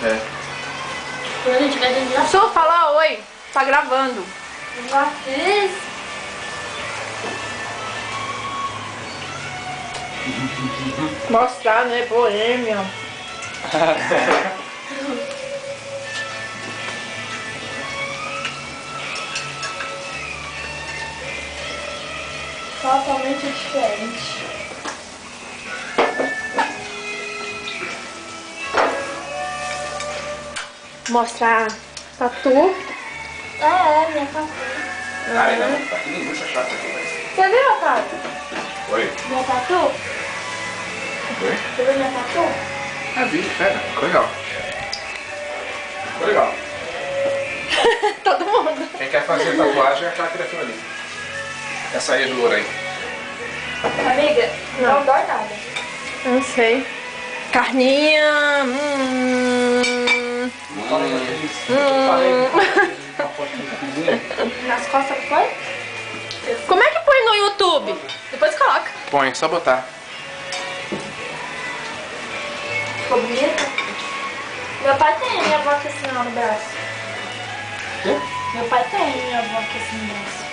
É. Quando a gente vai terminar. Su, fala oi. Tá gravando. Já fiz. Mostrar, né? Boêmia. Totalmente diferente. Mostrar tatu. Minha tatu. Ai, não, tá tudo muito chato aqui, mas... Você viu a tatu? Oi? Minha tatu? Oi? Você viu minha tatu? Ah, vi, pega. Ficou legal. Ficou legal. Todo mundo. Quem quer fazer tatuagem é aquela criatura ali. Essa aí é loura aí. Amiga, não dói nada. Não sei. Carninha. Nas costas não foi? Como é que põe no YouTube? Depois coloca. Põe, só botar. Ficou bonita? Meu pai tem a minha avó aqui assim ó, no braço. Quê? Meu pai tem a minha avó aqui assim no braço.